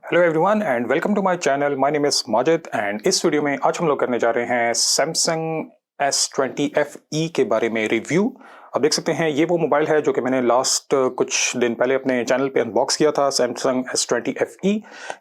Hello everyone and welcome to my channel. My name is Majid and इस वीडियो में आज हम लोग करने जा रहे हैं Samsung S20 FE के बारे में रिव्यू। अब देख सकते हैं ये वो मोबाइल है जो कि मैंने लास्ट कुछ दिन पहले अपने चैनल पे अनबॉक्स किया था, Samsung S20 FE।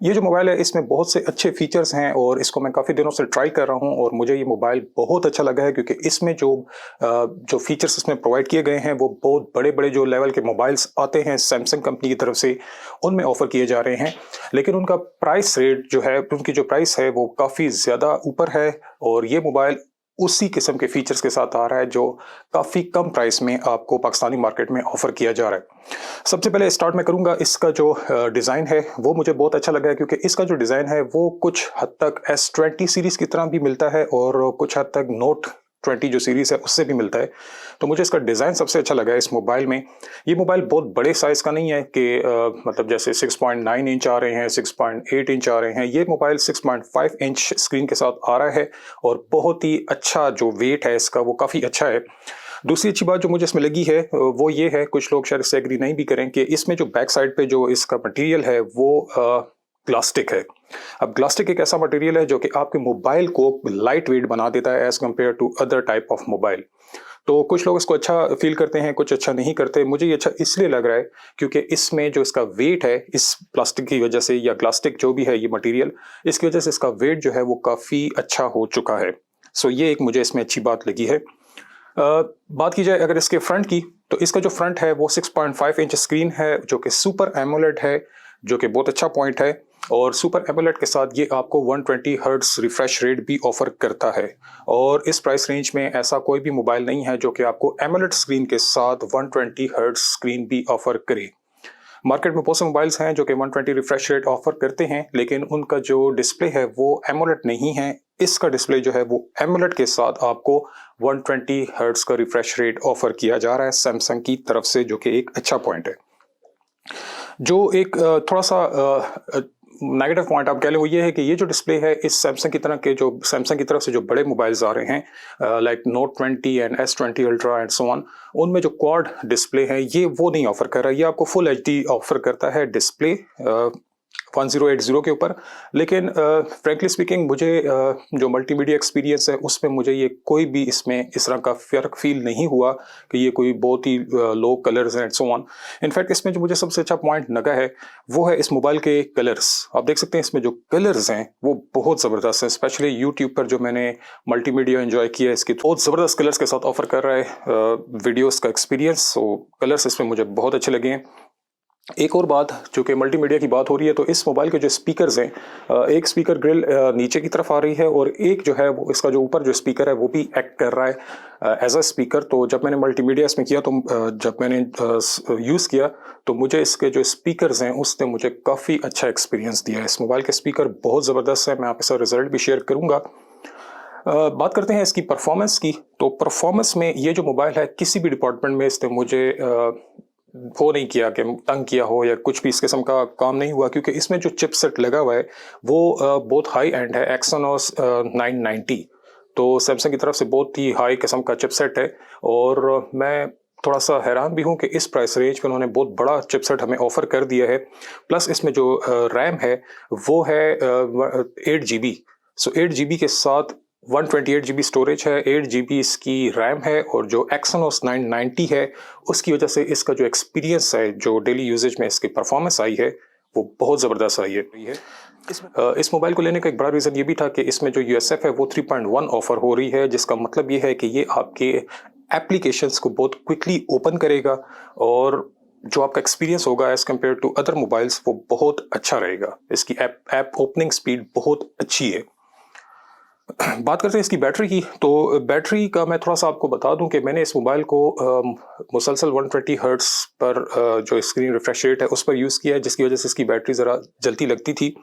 ये जो मोबाइल है इसमें बहुत से अच्छे फीचर्स हैं और इसको मैं काफ़ी दिनों से ट्राई कर रहा हूँ और मुझे ये मोबाइल बहुत अच्छा लगा है क्योंकि इसमें जो फीचर्स इसमें प्रोवाइड किए गए हैं वो बहुत बड़े बड़े जो लेवल के मोबाइल्स आते हैं सैमसंग कंपनी की तरफ से उनमें ऑफर किए जा रहे हैं, लेकिन उनका प्राइस रेट जो है, उनकी जो प्राइस है वो काफ़ी ज़्यादा ऊपर है और ये मोबाइल उसी किस्म के फीचर्स के साथ आ रहा है जो काफ़ी कम प्राइस में आपको पाकिस्तानी मार्केट में ऑफर किया जा रहा है। सबसे पहले स्टार्ट मैं करूंगा, इसका जो डिज़ाइन है वो मुझे बहुत अच्छा लगा है क्योंकि इसका जो डिज़ाइन है वो कुछ हद तक S20 सीरीज़ की तरह भी मिलता है और कुछ हद तक नोट 20 जो सीरीज़ है उससे भी मिलता है। तो मुझे इसका डिज़ाइन सबसे अच्छा लगा है इस मोबाइल में। ये मोबाइल बहुत बड़े साइज़ का नहीं है कि मतलब जैसे 6.9 इंच आ रहे हैं, 6.8 इंच आ रहे हैं। ये मोबाइल 6.5 इंच स्क्रीन के साथ आ रहा है और बहुत ही अच्छा जो वेट है इसका वो काफ़ी अच्छा है। दूसरी अच्छी बात जो मुझे इसमें लगी है वो ये है, कुछ लोग शायद इससे एग्री नहीं भी करें, कि इसमें जो बैक साइड पे जो इसका मटेरियल है वो ग्लास्टिक है। अब ग्लास्टिक एक ऐसा मटेरियल है जो कि आपके मोबाइल को लाइट वेट बना देता है as compared to other type of mobile. तो कुछ लोग इसको अच्छा फील करते हैं, कुछ अच्छा नहीं करते। मुझे ये अच्छा इसलिए लग रहा है क्योंकि इसमें जो इसका वेट है इस प्लास्टिक की वजह से, या ग्लास्टिक जो भी है ये मटेरियल, इसकी वजह से इसका वेट जो है वो काफ़ी अच्छा हो चुका है। सो ये एक मुझे इसमें अच्छी बात लगी है। बात की जाए अगर इसके फ्रंट की, तो इसका जो फ्रंट है वो 6.5 इंच स्क्रीन है जो कि सुपर एमोलेड है, जो कि बहुत अच्छा पॉइंट है। और सुपर एमोलेड के साथ ये आपको 120 हर्ट्ज रिफ्रेश रेट भी ऑफर करता है और इस प्राइस रेंज में ऐसा कोई भी मोबाइल नहीं है जो कि आपको एमोलेड स्क्रीन के साथ 120 हर्ट्ज स्क्रीन भी ऑफर करे। मार्केट में बहुत से मोबाइल्स हैं जो कि 120 रिफ्रेश रेट ऑफर करते हैं, लेकिन उनका जो डिस्प्ले है वो एमोलेड नहीं है। इसका डिस्प्ले जो है वो एमोलेड के साथ आपको 120 हर्ट्ज का रिफ्रेश रेट ऑफर किया जा रहा है सैमसंग की तरफ से, जो कि एक अच्छा पॉइंट है। जो एक थोड़ा सा नेगेटिव पॉइंट आप कह लें वो ये है कि ये जो डिस्प्ले है इस सैमसंग की तरह के, जो सैमसंग की तरफ से जो बड़े मोबाइल्स आ रहे हैं like note 20 and S20 ultra and so on, उनमें जो क्वाड डिस्प्ले है ये वो नहीं ऑफर कर रहा है। ये आपको फुल HD ऑफर करता है डिस्प्ले 1080 के ऊपर, लेकिन फ्रैंकली स्पीकिंग मुझे जो मल्टीमीडिया एक्सपीरियंस है उसमें मुझे ये कोई भी इसमें इस तरह का फ़र्क फील नहीं हुआ कि ये कोई बहुत ही लो कलर्स हैं एंड सो ऑन। इनफैक्ट इसमें जो मुझे सबसे अच्छा पॉइंट लगा है वो है इस मोबाइल के कलर्स। आप देख सकते हैं इसमें जो कलर्स हैं वो बहुत ज़बरदस्त हैं। स्पेशली यूट्यूब पर जो मैंने मल्टीमीडिया एंजॉय किया है इसकी बहुत ज़बरदस्त कलर्स के साथ ऑफर कर रहा है वीडियोज़ का एक्सपीरियंस। सो कलर्स इसमें मुझे बहुत अच्छे लगे हैं। एक और बात, जो कि मल्टीमीडिया की बात हो रही है, तो इस मोबाइल के जो स्पीकर्स हैं, एक स्पीकर ग्रिल नीचे की तरफ आ रही है और एक जो है वो इसका जो ऊपर जो स्पीकर है वो भी एक्ट कर रहा है एज अ स्पीकर। तो जब मैंने मल्टीमीडिया इसमें किया तो जब मैंने यूज़ किया तो मुझे इसके जो स्पीकर्स हैं उसने मुझे काफ़ी अच्छा एक्सपीरियंस दिया है। इस मोबाइल के स्पीकर बहुत ज़बरदस्त है, मैं आपके साथ रिजल्ट भी शेयर करूँगा। बात करते हैं इसकी परफॉर्मेंस की, तो परफॉर्मेंस में ये जो मोबाइल है किसी भी डिपार्टमेंट में इसने मुझे वो नहीं किया कि तंग किया हो या कुछ भी इस किस्म का काम नहीं हुआ, क्योंकि इसमें जो चिपसेट लगा हुआ है वो बहुत हाई एंड है, Exynos 990। तो सैमसंग की तरफ से बहुत ही हाई किस्म का चिपसेट है और मैं थोड़ा सा हैरान भी हूँ कि इस प्राइस रेंज में उन्होंने बहुत बड़ा चिपसेट हमें ऑफर कर दिया है। प्लस इसमें जो रैम है वो है 8 GB। सो 8 GB के साथ 128 GB स्टोरेज है, 8 GB इसकी रैम है और जो Exynos 990 है उसकी वजह से इसका जो एक्सपीरियंस है, जो डेली यूजेज में इसकी परफॉर्मेंस आई है वो बहुत ज़बरदस्त आई है। इस मोबाइल को लेने का एक बड़ा रीज़न ये भी था कि इसमें जो USF है वो 3.1 ऑफर हो रही है, जिसका मतलब ये है कि ये आपके एप्लीकेशंस को बहुत क्विकली ओपन करेगा और जो आपका एक्सपीरियंस होगा as compared to other mobiles वो बहुत अच्छा रहेगा। इसकी ऐप ओपनिंग स्पीड बहुत अच्छी है। बात करते हैं इसकी बैटरी की, तो बैटरी का मैं थोड़ा सा आपको बता दूं कि मैंने इस मोबाइल को मुसलसल 120 हर्ट्ज पर जो स्क्रीन रिफ्रेश रेट है उस पर यूज़ किया है, जिसकी वजह से इसकी बैटरी ज़रा जल्दी लगती थी।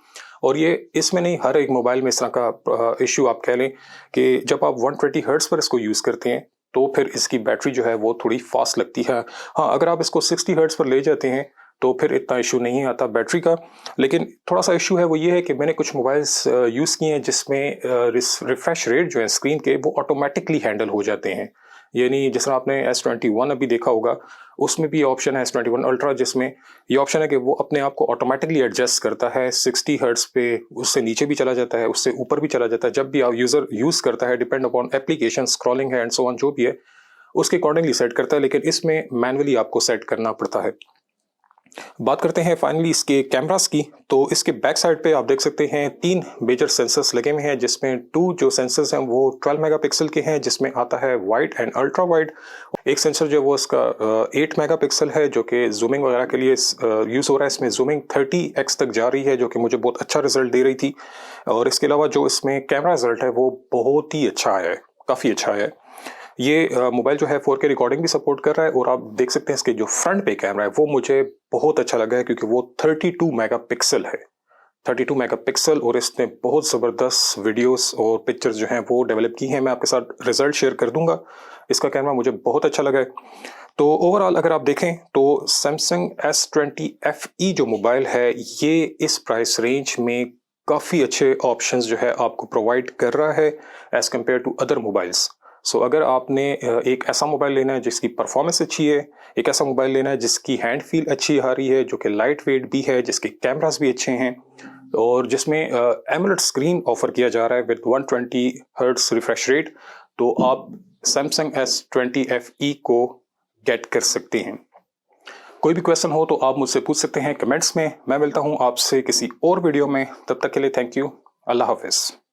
और ये इसमें नहीं, हर एक मोबाइल में इस तरह का इशू आप कह लें कि जब आप 120 हर्ट्ज पर इसको यूज़ करते हैं तो फिर इसकी बैटरी जो है वो थोड़ी फास्ट लगती है। हाँ, अगर आप इसको 60 हर्ट्ज पर ले जाते हैं तो फिर इतना इशू नहीं आता बैटरी का। लेकिन थोड़ा सा इशू है वो ये है कि मैंने कुछ मोबाइल्स यूज़ किए हैं जिसमें रिफ्रेश रेट जो है स्क्रीन के वो ऑटोमेटिकली हैंडल हो जाते हैं। यानी जिस तरह आपने S21 अभी देखा होगा, उसमें भी ऑप्शन है S21 अल्ट्रा, जिसमें ये ऑप्शन है कि वो अपने आप को ऑटोमेटिकली एडजस्ट करता है 60 हर्ट्ज पे, उससे नीचे भी चला जाता है, उससे ऊपर भी चला जाता है। जब भी आप यूज़र यूज़ करता है, डिपेंड अपॉन एप्लीकेशन, स्क्रॉलिंग है एंड सो ऑन, जो भी है उसके अकॉर्डिंगली सेट करता है, लेकिन इसमें मैनुअली आपको सेट करना पड़ता है। बात करते हैं फाइनली इसके कैमरास की, तो इसके बैक साइड पे आप देख सकते हैं 3 मेजर सेंसर्स लगे हुए हैं, जिसमें 2 जो सेंसर्स हैं वो 12 मेगापिक्सल के हैं, जिसमें आता है वाइड एंड अल्ट्रा वाइड। एक सेंसर जो है वो इसका 8 मेगापिक्सल है, जो कि जूमिंग वगैरह के लिए यूज़ हो रहा है। इसमें जूमिंग 30x तक जा रही है, जो कि मुझे बहुत अच्छा रिजल्ट दे रही थी। और इसके अलावा जो इसमें कैमरा रिजल्ट है वो बहुत ही अच्छा है, काफ़ी अच्छा है। ये मोबाइल जो है 4K रिकॉर्डिंग भी सपोर्ट कर रहा है, और आप देख सकते हैं इसके जो फ्रंट पे कैमरा है वो मुझे बहुत अच्छा लगा है, क्योंकि वो 32 मेगापिक्सल है, 32 मेगापिक्सल, और इसने बहुत ज़बरदस्त वीडियोस और पिक्चर्स जो हैं वो डेवलप की हैं। मैं आपके साथ रिजल्ट शेयर कर दूंगा। इसका कैमरा मुझे बहुत अच्छा लगा है। तो ओवरऑल अगर आप देखें तो Samsung S20 FE जो मोबाइल है, ये इस प्राइस रेंज में काफ़ी अच्छे ऑप्शंस जो है आपको प्रोवाइड कर रहा है as compared to other mobiles. So अगर आपने एक ऐसा मोबाइल लेना है जिसकी परफॉर्मेंस अच्छी है, एक ऐसा मोबाइल लेना है जिसकी हैंड फील अच्छी आ रही है, जो कि लाइट वेट भी है, जिसके कैमरास भी अच्छे हैं, और जिसमें एमोलेड स्क्रीन ऑफर किया जा रहा है विद 120 हर्ट्ज रिफ्रेश रेट, तो आप Samsung S20 FE को गेट कर सकते हैं। कोई भी क्वेश्चन हो तो आप मुझसे पूछ सकते हैं कमेंट्स में। मैं मिलता हूं आपसे किसी और वीडियो में, तब तक के लिए थैंक यू। अल्लाह हाफिज़।